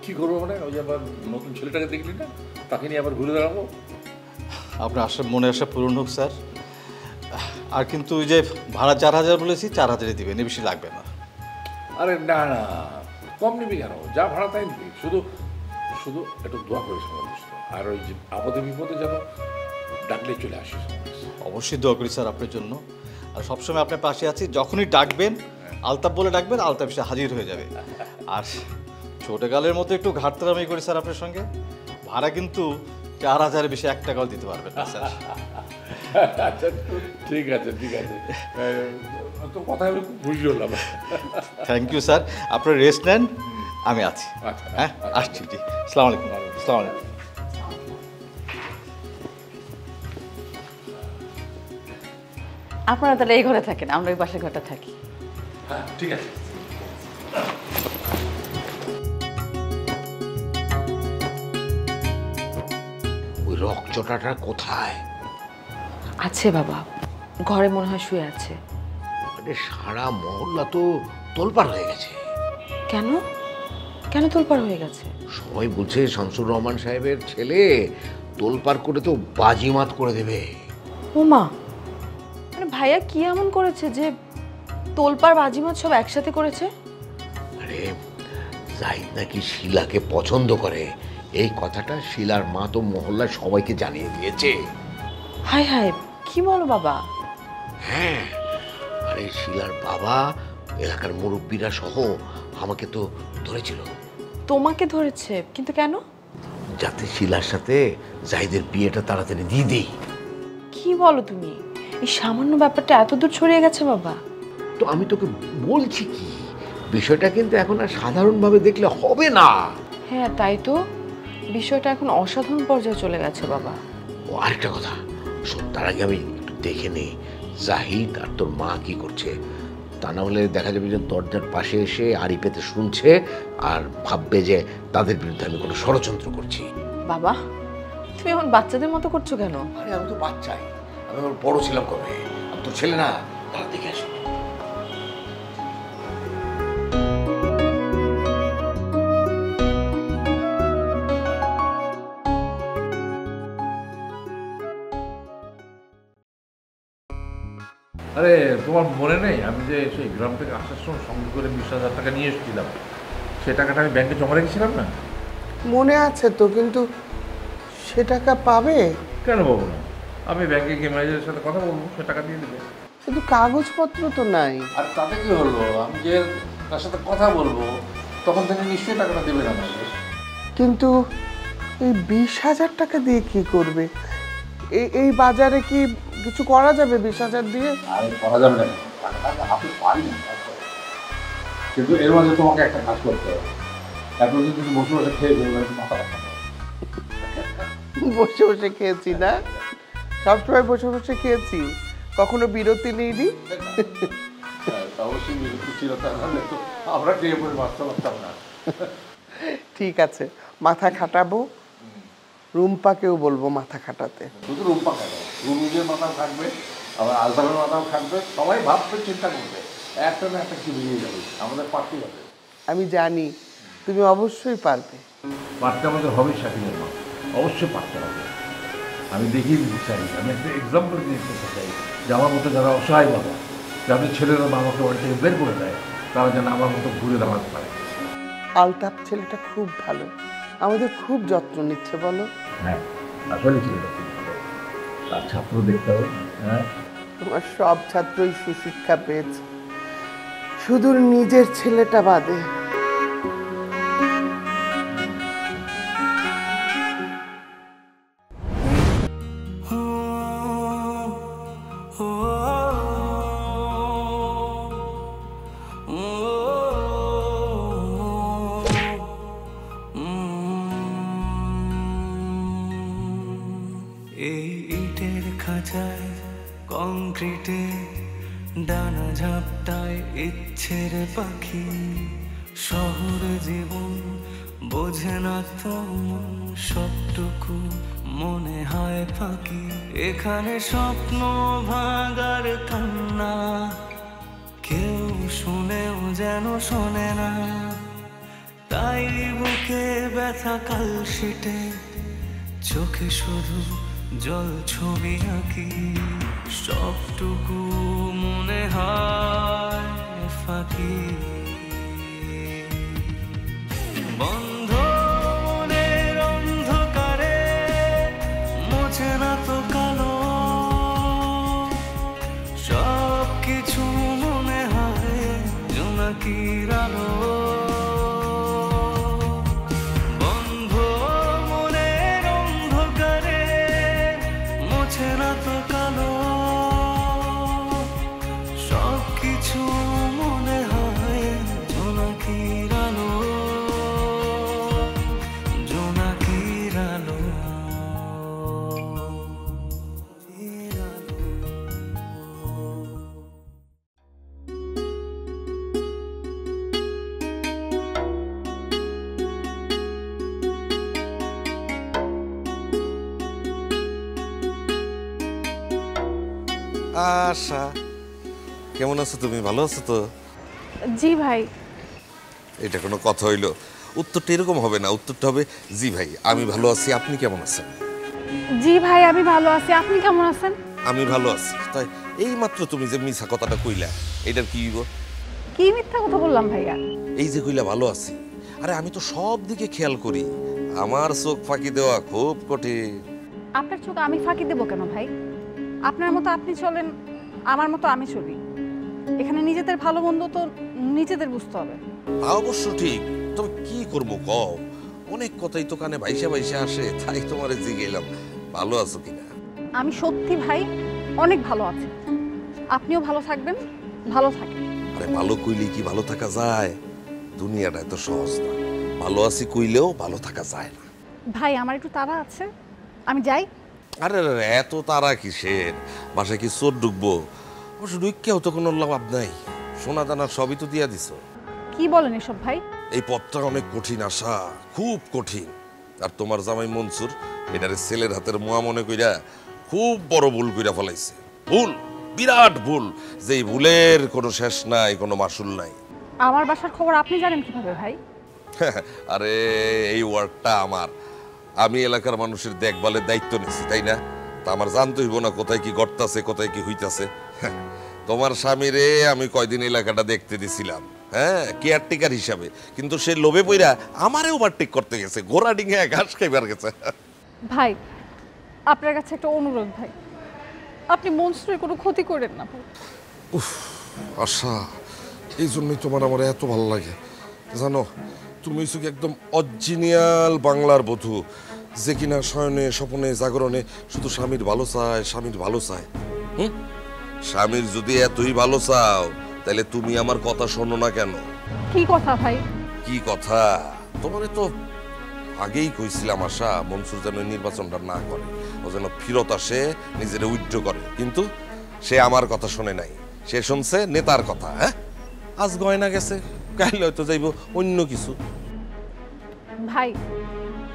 কি করবো মানে ওই যে আবার নতুন ছেলেটাকে দেখলি না, তাকে নিয়ে আবার ঘুরে দাঁড়াবো। আপনার মনে আসা পূরণ হোক স্যার। আর কিন্তু ওই যে ভাড়া 4,000 বলেছি, 4,000-ই দিবেন, বেশি লাগবে না। আরে না না, কম নিবি কেন? যা ভাড়া তাই নিবি। শুধু শুধু একটু দোয়া করিস আমার, আর ওই যে আপদে বিপদে যেন ডাকলে চলে আসিস। অবশ্যই দোয়া করি স্যার আপনার জন্য, আর সবসময় আপনার পাশে আছি। যখনই ডাকবেন, আলতাফ বলে ডাকবেন, আলতাফ এসে হাজির হয়ে যাবে। আর ছোটকালের মতো একটু ঘাটতারামি করি স্যার আপনার সঙ্গে। ভাড়া কিন্তু 4,000-এর বেশি 1 টাকাও দিতে পারবেন না স্যার। আচ্ছা ঠিক আছে ঠিক আছে, তো কথা আমি খুব খুশি হলাম। থ্যাংক ইউ স্যার, আপনার রেস্ট নেন, আমি আছি। আচ্ছা হ্যাঁ আসছি, জি। আসসালামু আলাইকুম। আসসালামু আলাইকুম। আপনারা তাহলে এই ঘরে থাকেন, আমরা ওই পাশের ঘরটা থাকি। হ্যাঁ ঠিক আছে। ওই রকচটাটা কোথায়? আছে বাবা, ঘরে মনে হয় শুয়ে আছে। আরে সারা মহল্লা তো তোলপাড় হয়ে গেছে। কেন কেন তোলপাড় হয়ে গেছে? সবাই বলছে শামসুর রহমান সাহেবের ছেলে তোলপাড় করে তো বাজিমাত করে দেবে। ও মা, মানে ভাইয়া কি এমন করেছে যে তোলপাড় বাজিমাত সব একসাথে করেছে? আরে জাহিদ নাকি শিলাকে পছন্দ করে, এই কথাটা শিলার মা তো মহল্লার সবাইকে জানিয়ে দিয়েছে। হাই হাই, কি বলো বাবা? হ্যাঁ, আরে শিলার বাবা, এলাকার মুরব্বীরা সহ আমাকে তো ধরেছিল। তোমাকে ধরেছে? কিন্তু কেন? যাতে শিলার সাথে জাহিদের বিয়েটা তাড়াতাড়ি দিয়ে দিই। কি বলো তুমি? এই সামান্য ব্যাপারটা এত দূর ছড়িয়ে গেছে বাবা? তো আমি তোকে বলছি কি, বিষয়টা কিন্তু এখন আর সাধারণভাবে দেখলে হবে না। হ্যাঁ তাই তো, বিষয়টা এখন অসাধারণ পর্যায়ে চলে গেছে বাবা। ও আরেকটা কথা শোন, তার আগে আমি একটু দেখে নেই জাহিদ আর তোর মা কি করছে। তা না হলে দেখা যাবে যে দরজার পাশে এসে আড়ি পেতে শুনছে আর ভাববে যে তাদের বিরুদ্ধে আমি কোনো ষড়যন্ত্র করছি। বাবা তুমি এখন বাচ্চাদের মতো করছো কেন? আরে আমি তো বাচ্চাই, আমি আমার বড় ছিলাম কবে? আর তোর ছেলে না, তারা দেখে আসবে। আরে তোমার মনে নেই আমি যে সেই গ্রাম থেকে আসার সময় সঙ্গে করে 20,000 টাকা নিয়ে এসেছিলাম, সে টাকাটা আমি ব্যাংকে জমা রেখেছিলাম না? মনে আছে তো, কিন্তু সে টাকা পাবে? কেন পাবো না? আমি ব্যাংকে গিয়ে ম্যানেজারের সাথে কথা বলবো, সে টাকা দিয়ে দেবে। কিন্তু কাগজপত্র তো নাই। আর তাতে কি হলো? আমি যে তার সাথে কথা বলবো তখন থেকে নিশ্চয়ই টাকাটা দেবে না আমাকে। কিন্তু এই 20,000 টাকা দিয়ে কি করবে? এই বাজারে কি কিছু করা যাবে 20,000 দিয়ে? আরে করা যাবে না, টাকাটা আপনি পারি না। কিন্তু এর মাঝে তোমাকে একটা কাজ করতে হবে। এতদিন তুমি বসে বসে খেয়ে দেবে, মাথা রাখা। বসে বসে খেয়েছি না, সবসময় বসে বসে খেয়েছি, কখনো বিরতি নেইনি। অবশ্যই বিরতি ছিল, তাহলে তো আমরা খেয়ে পরে বাঁচতে পারতাম না। ঠিক আছে, মাথা খাটাবো, রুম্পাকেও বলবো মাথা খাটাতে। শুধু রুম্পা খাবে, গুরুজের মাথাও থাকবে, আবার আলতাফের মাথাও থাকবে, সবাই ভাববে, চিন্তা করবে, একটা না একটা কি বেরিয়ে যাবে, আমাদের পারতেই হবে। আমি জানি তুমি অবশ্যই পারবে। পারতে আমাদের হবে শাকিলের মা, অবশ্যই পারতে হবে। আমি দেখিয়ে দিতে চাই, আমি একটা এক্সাম্পল দিয়ে দিতে চাই যে আমার মতো যারা অসহায় বাবা, যাদের ছেলেরা বাবাকে বাড়ি থেকে বের করে দেয়, তারা যেন আমার মতো ঘুরে দাঁড়াতে পারে। আলতাফ ছেলেটা খুব ভালো, আমাদের খুব যত্ন নিচ্ছে। বলো? হ্যাঁ আসলে ছেলেটা খুব ভালো, তার ছাত্র দেখতে হবে। হ্যাঁ, তোমার সব ছাত্রই সুশিক্ষা পেয়েছে, শুধু নিজের ছেলেটা বাদে। এই ইটের খাঁচায় কংক্রিটে ডানা ঝাপটায় ইচ্ছের পাখি, শহর জীবন বোঝে না তো সবটুকু মনে হয় ফাঁকি। এখানে স্বপ্ন ভাগার কান্না কেউ শুনেও যেন শোনে না, তাই বুকে বুকে ব্যথা কালশিটে, চোখে শুধু জল ছবি আঁকি, সবটুকু মনে হয় ফাঁকি। বন্ধ মনের অন্ধকারে মোছে না তো কালো, সব কিছু মনে হয় জোনাকির আলো। বন্ধ মনের অন্ধকারে মোছে না তো কালো, সব কিছু মনে হয় জোনাকির আলো, জোনাকির আলো। আশা, কেমন আছো তুমি? ভালো আছো তো? জি ভাই। এটা কোনো কথা হইলো? উত্তরটা এরকম হবে না, উত্তরটা হবে জি ভাই আমি ভালো আছি, আপনি কেমন আছেন? জি ভাই আমি ভালো আছি, আপনি কেমন আছেন? আমি ভালো আছি। তাই এই মাত্র তুমি যে মিছা কথাটা কইলা, এটার কি হইব? কি মিথ্যা কথা বললাম ভাইয়া? এই যে কইলা ভালো আছি, আরে আমি তো সব দিকে খেয়াল করি, আমার চোখ ফাঁকি দেওয়া খুব কঠিন। আপনার চোখ আমি ফাঁকি দেবো কেন ভাই? আপনার মতো আপনি চলেন, আমার মতো আমি চলি। এখানে নিজেদের ভালো মন্দ তো নিজেদের বুঝতে হবে। তা অবশ্য ঠিক, তবে কি করবো কও, অনেক কথাই তো কানে ভাইসা ভাইসা আসে, তাই তোমারে জিগেলাম ভালো আছো কিনা। আমি সত্যি ভাই অনেক ভালো আছি, আপনিও ভালো থাকবেন, ভালো থাকেন। আরে ভালো কইলে কি ভালো থাকা যায়? দুনিয়াটা এত সহজ না, ভালো আছি কইলেও ভালো থাকা যায় না। ভাই আমার একটু তাড়া আছে, আমি যাই। আরে আরে এত তারা কিসের? বাসায় কি চোর ঢুকবো? অবশ্য ঢুকেও তো কোনো লাভ নাই, সোনা দানা সবই তো দিয়া দিছো। কি বলেন এসব ভাই? এই পথটা অনেক কঠিন আশা, খুব কঠিন। আর তোমার জামাই মনসুর এটারে ছেলের হাতের মোয়া মনে কইরা খুব বড় ভুল কইরা ফেলাইছে। ভুল, বিরাট ভুল, যেই ভুলের কোনো শেষ নাই, কোনো মাসুল নাই। আমার বাসার খবর আপনি জানেন কিভাবে ভাই? আরে এই ওয়ার্কটা আমার, আমি এলাকার মানুষের দেখভালের দায়িত্ব নিছি, তাই না? তা আমার জানতে হইব না কোথায় কি ঘটতাছে, কোথায় কি হইতাছে? তোমার স্বামীরে আমি কয়দিন এলাকাটা দেখতে দিছিলাম, হ্যাঁ, কেয়ারটেকার হিসাবে, কিন্তু সে লোভে পইরা আমারে ওভারটেক করতে গেছে, ঘোড়া ডিঙে ঘাস খাইবার গেছে। ভাই আপনার কাছে একটা অনুরোধ ভাই, আপনি মনসুরের কোনো ক্ষতি করেন না ভাই। আশা, এই জন্যই তোমার আমার এত ভালো লাগে জানো, তুমি হইছো কি একদম অরিজিনাল বাংলার বধূ, যে কিনা শয়নে স্বপ্নে জাগরণে শুধু স্বামীর ভালো চায়, স্বামীর ভালো চায়। স্বামীর যদি এতই ভালো চাও, তাহলে তুমি আমার কথা শোনো না কেন? কি কথা ভাই? কি কথা? তোমারে তো আগেই কইছিলাম আশা, মনসুর যেন নির্বাচনটা না করে, ও যেন ফিরত আসে, নিজের উইথড্র করে, কিন্তু সে আমার কথা শোনে নাই, সে শুনছে নেতার কথা। হ্যাঁ, আজ গয়না গেছে, কাইলে হয়তো যাইব অন্য কিছু। ভাই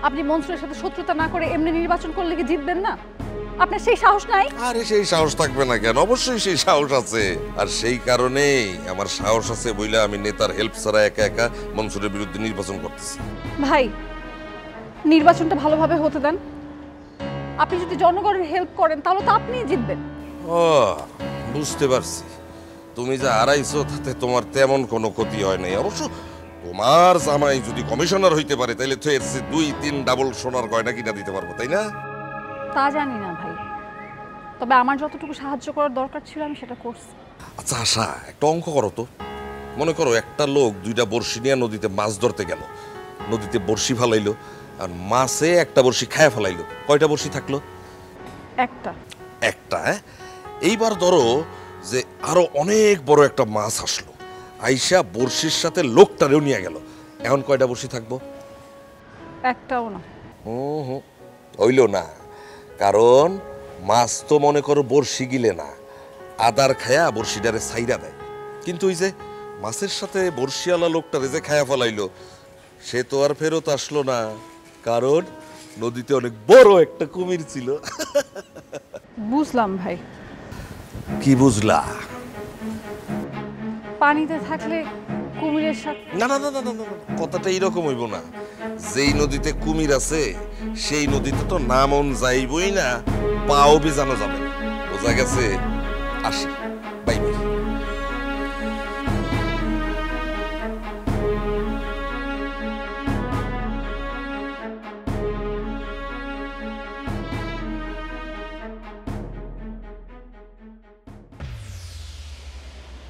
আপনি মনসুরের সাথে শত্রুতা না করে এমনি নির্বাচন করলে কি জিতবেন না? আপনার সেই সাহস নাই? আরে সেই সাহস থাকবে না কেন? অবশ্যই সেই সাহস আছে, আর সেই কারণেই আমার সাহস আছে বইলা আমি নেতার হেল্প ছাড়া একা একা মনসুরের বিরুদ্ধে নির্বাচন করতেছি। ভাই নির্বাচনটা ভালোভাবে হতে দেন, আপনি যদি জনগণের হেল্প করেন তাহলে তো আপনিই জিতবেন। ও বুঝতে পারছি, তুমি যা হারাইছো তাতে তোমার তেমন কোনো ক্ষতি হয় নাই। অবশ্য তোমার জামাই যদি কমিশনার হইতে পারে, তাহলে তো এর 2-3 ডাবল সোনার গয়না কিনা দিতে পারবো, তাই না? তা জানি না ভাই, তবে আমার যতটুকু সাহায্য করার দরকার ছিল আমি সেটা করছি। আচ্ছা আশা, একটা অঙ্ক করো তো। মনে করো একটা লোক 2টা বড়শি নিয়ে নদীতে মাছ ধরতে গেল, নদীতে বড়শি ফালাইলো, আর মাছে একটা বড়শি খায় ফেলাইলো, কয়টা বড়শি থাকলো? একটা। একটা। এইবার ধরো যে আরো অনেক বড় একটা মাছ আসলো, আইসা বড়শির সাথে লোকটারেও নিয়ে গেল, এখন কয়টা বড়শি থাকবো? একটাও না। হইল না, কারণ মাছ তো মনে করো বড়শি গিলে না, আদার খায়া বড়শিটারে ছাইরা দেয়, কিন্তু ওই যে মাছের সাথে বড়শিওয়ালা লোকটারে যে খায়া ফেলাইলো, সে তো আর ফেরত আসলো না, কারণ নদীতে অনেক বড় একটা কুমির ছিল। বুঝলাম ভাই। কি বুঝলা? পানিতে থাকলে কুমিরের সাথে। না না না না না, কথাটা এইরকম হইব না। যেই নদীতে কুমির আছে সেই নদীতে তো নামন যাইবই না, পাও ভিজানো যাবে না। বোঝা গেছে? আসি, বাই বাই।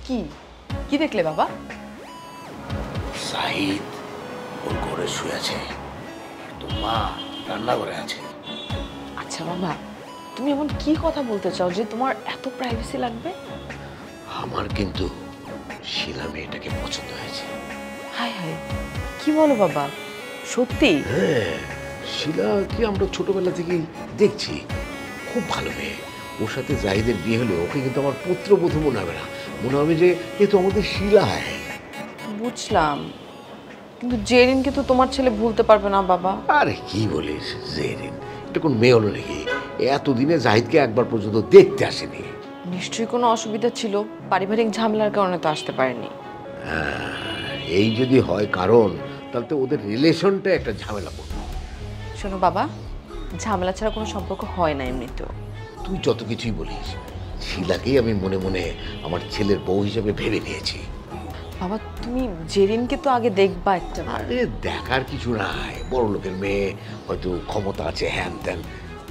কি কি দেখলে বাবা? জাহিদ ওর ঘরে শুয়ে আছে, তোর মা রান্না করে আছে। আচ্ছা বাবা, তুমি এমন কি কথা বলতে চাও যে তোমার এত প্রাইভেসি লাগবে? আমার কিন্তু শিলা মেয়েটাকে পছন্দ হয়েছে। হায় হায়, কি বলো বাবা, সত্যি? হ্যাঁ, শিলাকে আমরা ছোটবেলা থেকেই দেখছি, খুব ভালো মেয়ে। ওর সাথে জাহিদের বিয়ে হলে ওকে কিন্তু আমার পুত্রবধূ মনে হবে না, মনে হবে যে এ তো আমাদের শিলায়। বুঝলাম, কিন্তু জেরিনকে তো তোমার ছেলে ভুলতে পারবে না বাবা। আরে কি বলিস, জেরিন এটা কোন মেয়ে হলো নাকি? এতদিনে জাহিদকে একবার পর্যন্ত দেখতে আসেনি। নিশ্চয়ই কোনো অসুবিধা ছিল, পারিবারিক ঝামেলার কারণে তো আসতে পারেনি। এই যদি হয় কারণ, তাহলে তো ওদের রিলেশনটা একটা ঝামেলা পড়বে। শোনো বাবা, ঝামেলা ছাড়া কোনো সম্পর্ক হয় না এমনিতেও। তুই যত কিছুই বলিস, শিলাকেই আমি মনে মনে আমার ছেলের বউ হিসেবে ভেবে নিয়েছি। বাবা তুমি জেরিনকে তো আগে দেখবা একটা। আরে দেখার কিছু নাই, বড় লোকের মেয়ে, হয়তো ক্ষমতা আছে হ্যান ত্যান,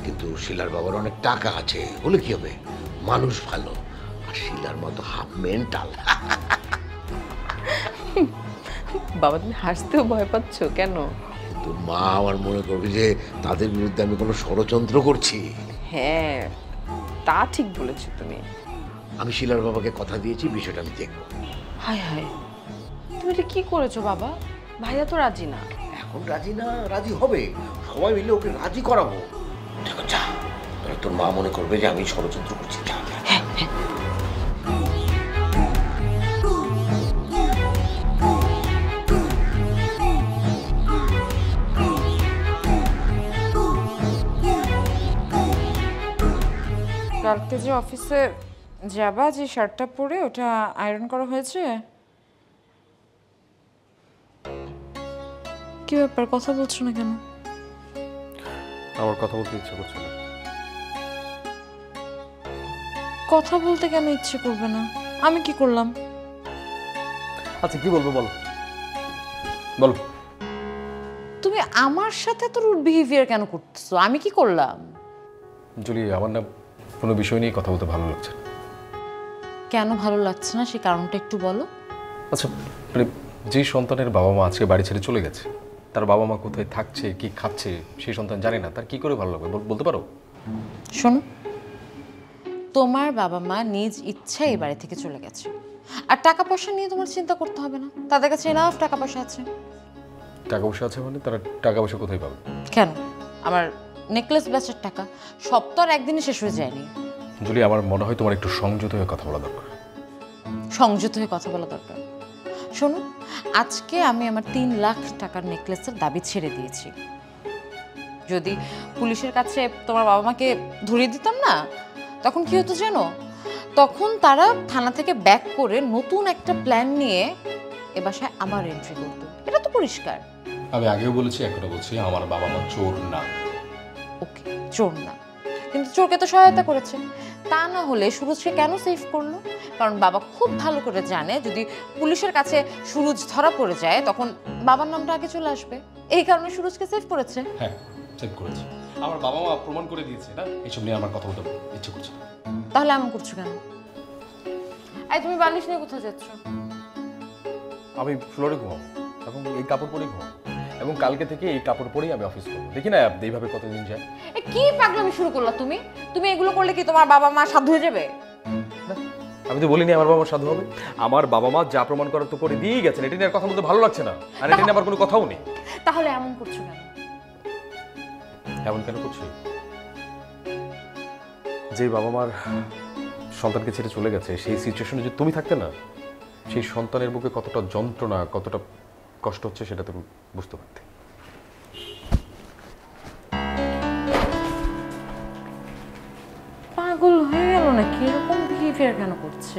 কিন্তু শিলার বাবার অনেক টাকা আছে, হলে কি হবে? মানুষ ভালো, আর শিলার মতো হাফ মেন্টাল। বাবা তুমি হাসতেও ভয় পাচ্ছ কেন? কিন্তু মা আমার মনে করবে যে তাদের বিরুদ্ধে আমি কোনো ষড়যন্ত্র করছি। হ্যাঁ তা ঠিক বলেছো তুমি। আমি শিলার বাবাকে কথা দিয়েছি, বিষয়টা আমি দেখবো। হায় হায়, তুমি এটা কি করেছো বাবা? ভাইয়া তো রাজি না। এখন রাজি না, রাজি হবে, সবাই মিলে ওকে রাজি করাবো। দেখো যা, তোর মা মনে করবে যে আমি ষড়যন্ত্র করছি। যা যা। কালকে যে অফিসে যাবা, যে শার্টটা পরে ওটা আয়রন করা হয়েছে? কি ব্যাপার, কথা বলছো না কেন? আমার কথা বলতে ইচ্ছা করছে না। কথা বলতে কেন ইচ্ছে করবে না? আমি কি করলাম? আচ্ছা কি বলবো বলো, বলো। তুমি আমার সাথে তো রুড বিহেভিয়ার কেন করতেছো? আমি কি করলাম? জুলি, আমার না কোনো বিষয় নিয়ে কথা বলতে ভালো লাগছে না। কেন ভালো লাগছে না, সেই কারণটা একটু বলো। আচ্ছা, মানে যে সন্তানের বাবা মা আজকে বাড়ি ছেড়ে চলে গেছে, তার বাবা মা কোথায় থাকছে, কি খাচ্ছে, সেই সন্তান জানে না, তার কি করে ভালো লাগবে বলতে পারো? শোনো, তোমার বাবা মা নিজ ইচ্ছায় এই বাড়ি থেকে চলে গেছে, আর টাকা পয়সা নিয়ে তোমার চিন্তা করতে হবে না, তাদের কাছে এনাফ টাকা পয়সা আছে। টাকা পয়সা আছে মানে তারা টাকা পয়সা কোথায় পাবে? কেন, আমার নেকলেস বেচার টাকা সব তো আর একদিনে শেষ হয়ে যায়নি। জুলি, আমার মনে হয় তোমার একটু সংযত হয়ে কথা বলা দরকার। সংযত হয়ে কথা বলা দরকার? শোনো, আজকে আমি আমার 3 লাখ টাকার নেকলেসের দাবি ছেড়ে দিয়েছি। যদি পুলিশের কাছে তোমার বাবা মাকে ধরিয়ে দিতাম না, তখন কি হতো জানো? তখন তারা থানা থেকে ব্যাক করে নতুন একটা প্ল্যান নিয়ে এ বাসায় আবার এন্ট্রি করতো। এটা তো পরিষ্কার। আমি আগেও বলেছি, এখনো বলছি, আমার বাবা মা চোর না। ওকে, চোর না, কিন্তু চোরকে তো সহায়তা করেছে। তা না হলে সুরজকে কেন সেভ করলো? কারণ বাবা খুব ভালো করে জানে যদি পুলিশের কাছে সুরজ ধরা পড়ে যায় তখন বাবার নামটা আগে চলে আসবে, এই কারণে সুরজকে সেভ করেছে। হ্যাঁ, সেভ করেছে। আমার বাবা মা প্রমাণ করে দিয়েছে না, এইসব নিয়ে আমার কথা বলতে ইচ্ছে করছে। তাহলে এমন করছো কেন? এই তুমি বালিশ নিয়ে কোথায় যাচ্ছ? আমি ফ্লোরে ঘুমাবো এবং এই কাপড় পরেই ঘুমাবো, এবং কালকে থেকে এই কাপড় পরেই আমি অফিস করবো। দেখি না এইভাবে কতদিন যায়। কি পাগলামি শুরু করলা তুমি? তুমি এগুলো করলে কি তোমার বাবা মা সাধু হয়ে যাবে? আমি তো বলিনি আমার বাবা মা সাধু হবে। আমার বাবা মা যা প্রমাণ করার তো করে দিয়ে গেছেন, এটা নিয়ে আর কথা বলতে ভালো লাগছে না, আর এটা নিয়ে আবার কোনো কথাও নেই। তাহলে এমন করছো কেন? এমন কেন করছি? যে বাবা মার সন্তানকে ছেড়ে চলে গেছে, সেই সিচুয়েশনে যদি তুমি থাকতে না, সেই সন্তানের বুকে কতটা যন্ত্রণা, কতটা কষ্ট হচ্ছে সেটা তুমি বুঝতে পারতে। পাগল হয়ে গেল নাকি? এরকম বিহেভিয়ার কেন করছে?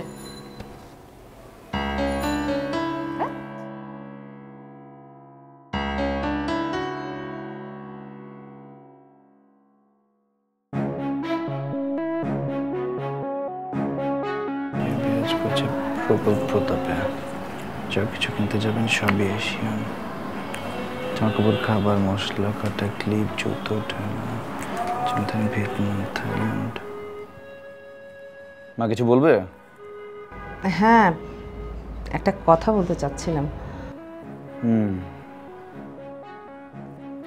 হচ্ছে প্রবল প্রতাপে। যা কিছু কিনতে যাবেন সবই এশিয়ান। জামাকাপড়, খাবার, মশলা, কাটা, ক্লিপ, জুতো, ভিয়েতনাম, থাইল্যান্ড। মা কিছু বলবে? হ্যাঁ, একটা কথা বলতে চাচ্ছিলাম।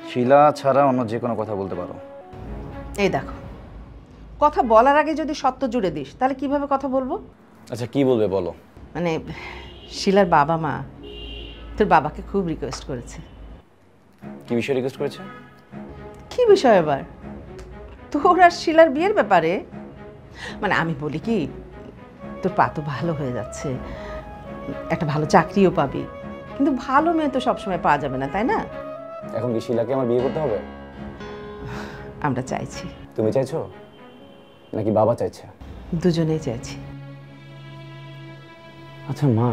শিলা ছাড়া অন্য যে কোনো কথা বলতে পারো। এই দেখো, কথা বলার আগে যদি সত্য জুড়ে দিস তাহলে কিভাবে কথা বলবো? আচ্ছা কি বলবে বলো। মানে শিলার বাবা মা তোর বাবাকে খুব রিকোয়েস্ট করেছে। কি বিষয়ে রিকোয়েস্ট করেছে? কি বিষয় আবার? তোর আর শিলার বিয়ের ব্যাপারে। মানে আমি বলি কি, তোর পা তো ভালো হয়ে যাচ্ছে, একটা ভালো চাকরিও পাবি, কিন্তু ভালো মেয়ে তো সবসময় পাওয়া যাবে না, তাই না? এখন কি শিলাকে আমার বিয়ে করতে হবে? আমরা চাইছি। তুমি চাইছো নাকি বাবা চাইছে? দুজনেই চাইছি। আচ্ছা মা,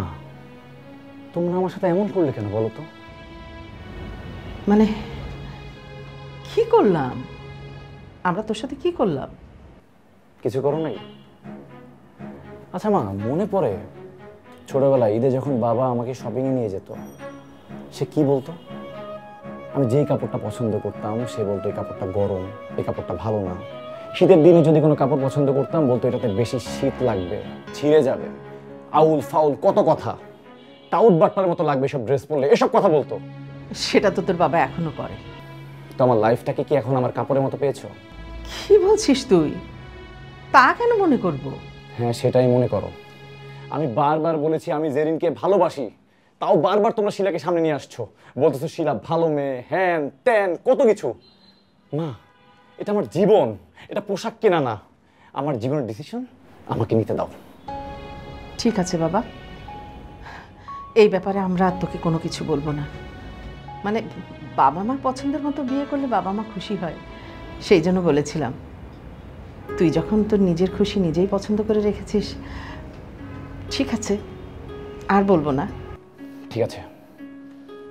তোমরা আমার সাথে এমন করলে কেন বলো তো? মানে কি করলাম আমরা? তোর সাথে কি করলাম? কিছু করো নাই? আচ্ছা মা, মনে পড়ে ছোটবেলায় ঈদে যখন বাবা আমাকে শপিংয়ে নিয়ে যেত, সে কি বলতো? আমি যেই কাপড়টা পছন্দ করতাম সে বলতো এই কাপড়টা গরম, এই কাপড়টা ভালো না। শীতের দিনে যদি কোনো কাপড় পছন্দ করতাম বলতো এটাতে বেশি শীত লাগবে, ছিঁড়ে যাবে, আউল ফাউল কত কথা, টাউট বাটপার মতো লাগবে সব ড্রেস পরলে, এসব কথা বলতো। সেটা তো তোর বাবা এখনো করে। তো আমার লাইফটাকে কি এখন আমার কাপড়ের মতো পেয়েছো? কি বলছিস তুই? তা কেন মনে করব? হ্যাঁ সেটাই মনে করো। আমি বারবার বলেছি আমি জেরিনকে ভালোবাসি, তাও বারবার তোমরা শিলাকে সামনে নিয়ে আসছো, বলতেছো শিলা ভালো মেয়ে, হ্যান ত্যান কত কিছু। মা, এটা আমার জীবন, এটা পোশাক কেনা না। আমার জীবনের ডিসিশন আমাকে নিতে দাও। ঠিক আছে বাবা, এই ব্যাপারে আমরা আর তোকে কোনো কিছু বলবো না। মানে বাবা মা পছন্দের মতো বিয়ে করলে বাবা মা খুশি হয়, সেই জন্য বলেছিলাম। তুই যখন তোর নিজের খুশি নিজেই পছন্দ করে রেখেছিস, ঠিক আছে, আর বলবো না। ঠিক আছে,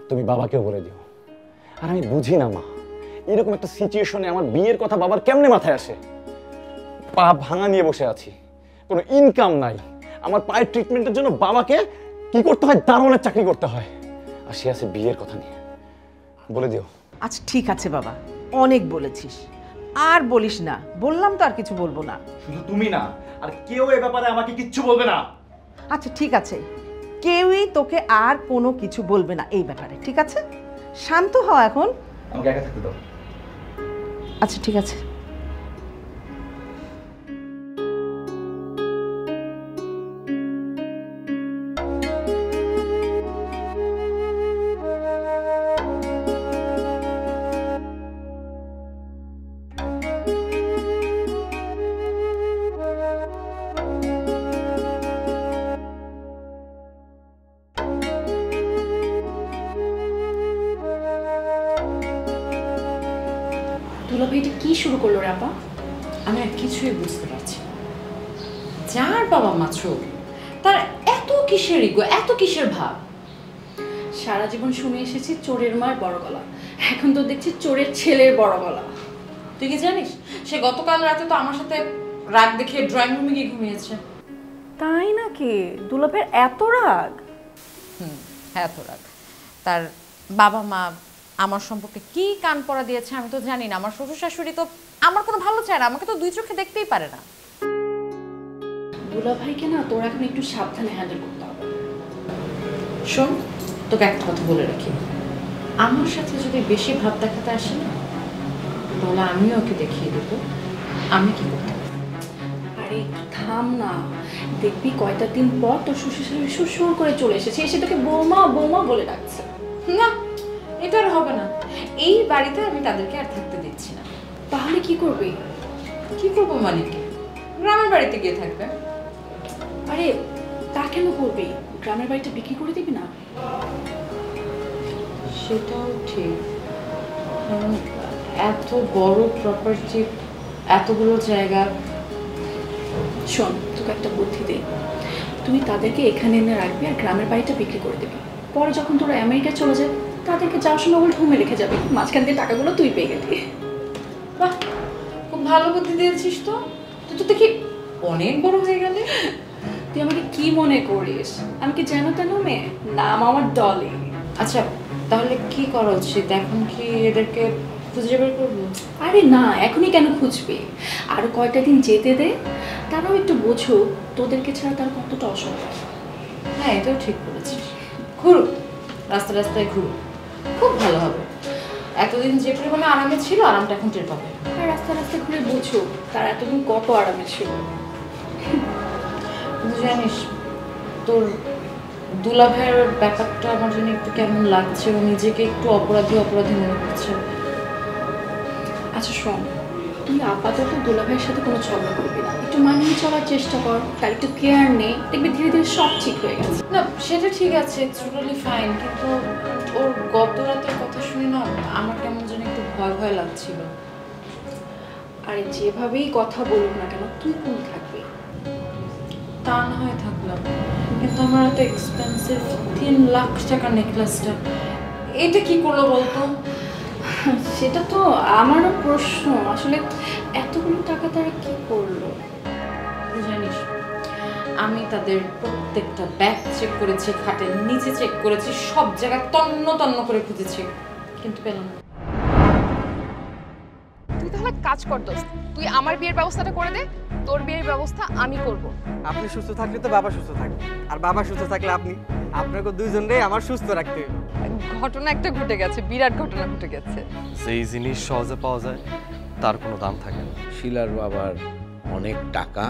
তুমি বাবাকেও বলে দিও। আর আমি বুঝি না মা, এরকম একটা সিচুয়েশনে আমার বিয়ের কথা বাবার কেমনে মাথায় আসে? পা ভাঙা নিয়ে বসে আছি, কোনো ইনকাম নাই, আমার পায়ের ট্রিটমেন্টের জন্য বাবাকে কি করতে হয়, দারোয়ানের চাকরি করতে হয়, আর সে আছে বিয়ের কথা নিয়ে। বলে দিও। আচ্ছা ঠিক আছে বাবা, অনেক বলেছিস, আর বলিস না। বললাম তো আর কিছু বলবো না। শুধু তুমি না, আর কেউ এই ব্যাপারে আমাকে কিচ্ছু বলবে না। আচ্ছা ঠিক আছে, কেউই তোকে আর কোনো কিছু বলবে না এই ব্যাপারে, ঠিক আছে? শান্ত হ এখন। আমাকে একা থাকতে দাও। আচ্ছা ঠিক আছে। দুলাভাইটা কি শুরু করলো রে আপা? আমি আর কিছুই বুঝতে পারছি না। যার বাবা মা ছোট, তার এত কিসের ইগো, এত কিসের ভাব? সারা জীবন শুনে এসেছি চোরের মার বড় গলা, এখন তো দেখছি চোরের ছেলের বড় গলা। তুই কি জানিস, সে গতকাল রাতে তো আমার সাথে রাগ দেখে ড্রয়িং রুমে গিয়ে ঘুমিয়েছে। তাই নাকি? দুলাভের এত রাগ? এত রাগ। তার বাবা মা আমার সম্পর্কে কি কান পড়া দিয়েছে আমি তো জানি না। আমার শ্বশুর শাশুড়ি তো আমার কোনো ভালো চায় না, আমাকে তো দুই চোখে দেখতেই পারে না। দুলাভাইকে না তোর এখন একটু সাবধানে হ্যান্ডেল করতে হবে। শোন, তোকে একটা কথা বলে রাখি, আমার সাথে যদি বেশি ভাব দেখাতে আসে না, তাহলে আমিও ওকে দেখিয়ে দেবো আমি কি করতে পারি। আরে থাম না, দেখবি কয়টা দিন পর তোর শ্বশুর শাশুড়ি শ্বশুর করে চলে এসেছে, এসে তোকে বৌমা বৌমা বলে ডাকছে। না, এটা আর হবে না। এই বাড়িতে আমি তাদেরকে আর থাকতে দিচ্ছি না। তাহলে কি করবি? কি করবো মানে কি? গ্রামের বাড়িতে গিয়ে থাকবে। আরে তা কেন করবি? গ্রামের বাড়িটা বিক্রি করে দিবি না? সেটাও ঠিক, কারণ এত বড় প্রপার্টি, এতগুলো জায়গা। শোন, তোকে একটা বুদ্ধি দে, তুই তাদেরকে এখানে এনে রাখবি আর গ্রামের বাড়িটা বিক্রি করে দিবি। পরে যখন তোরা আমেরিকা চলে যাবে, তাদেরকে যাওয়ার সময় ওগুলো হোমে রেখে যাবে, মাঝখান দিয়ে টাকাগুলো তুই পেয়ে গেলি। বাহ, খুব ভালো বুদ্ধি দিয়েছিস তো। তুই তো দেখি অনেক বড় হয়ে গেলি। তুই আমাকে কি মনে করিস? আমি কি যেন তেন মেয়ে? নাম আমার ডলি। আচ্ছা তাহলে কি করা উচিত এখন? কি এদেরকে খুঁজে বের করবো? আরে না, এখনই কেন খুঁজবি? আরো কয়টা দিন যেতে দে, তারাও একটু বোঝো তোদেরকে ছাড়া তার কতটা অসহায়। হ্যাঁ এটাও ঠিক বলেছিস, ঘুরো রাস্তায় রাস্তায় ঘুরো, খুব ভালো হবে। এতদিন যে পরিমাণে আরামে ছিল আরামটা এখন টের পাবে। আর রাস্তায় রাস্তায় ঘুরে বোঝো তার এতদিন কত আরামে ছিল। কিন্তু জানিস তোর দুলাভাইয়ের ব্যাপারটা আমার জন্য একটু কেমন লাগছে, ও নিজেকে একটু অপরাধী অপরাধী মনে করছে। আচ্ছা শোন, তুই আপাতত দুলাভাইয়ের সাথে কোনো ঝগড়া করবি না, একটু মানিয়ে চলার চেষ্টা কর, তার একটু কেয়ার নে, দেখবি ধীরে ধীরে সব ঠিক হয়ে গেছে। না সেটা ঠিক আছে, টোটালি ফাইন, কিন্তু ওর গত রাতের কথা শুনে না আমার কেমন যেন একটু ভয় ভয় লাগছিল। আরে যেভাবেই কথা বলুক না কেন তুই কোন থাকবি? তা না হয় থাকলাম, কিন্তু আমার এত এক্সপেন্সিভ 3 লাখ টাকার নেকলেসটা এটা কি করলো বলতো? সেটা তো আমারও প্রশ্ন, আসলে এতগুলো টাকা তারা কি করলো? জানিস আমি তাদের প্রত্যেকটা ব্যাগ চেক করেছি, খাটের নিচে চেক করেছি, সব জায়গায় তন্ন তন্ন করে খুঁজেছি, কিন্তু পেলাম না। তুই তাহলে কাজ কর দোস্ত, তুই আমার বিয়ের ব্যবস্থাটা করে দে, তোর বিয়ের ব্যবস্থা আমি করব। আপনি সুস্থ থাকলে তো বাবা সুস্থ থাকবে, আর বাবা সুস্থ থাকলে আপনি, আপনাকে দুইজনরে আমার সুস্থ রাখতে হবে। ঘটনা একটা ঘটে গেছে, বিরাট ঘটনা ঘটে গেছে। যেই জিনিস সহজে পাওয়া যায় তার কোনো দাম থাকে না। শিলার বাবার অনেক টাকা,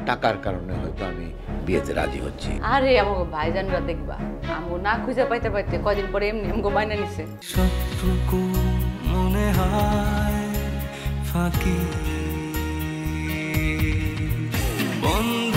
টাকার কারণে হয়তো আমি বিয়েতে রাজি হচ্ছি। আরে আমাকে ভাইজানরা দেখবা আমগো না খুঁজে পাইতে পাইতে কয়দিন পরে এমনি আমগো বাইনা নিছে। সবটুকু মনে হয় ফাঁকি বন্ধ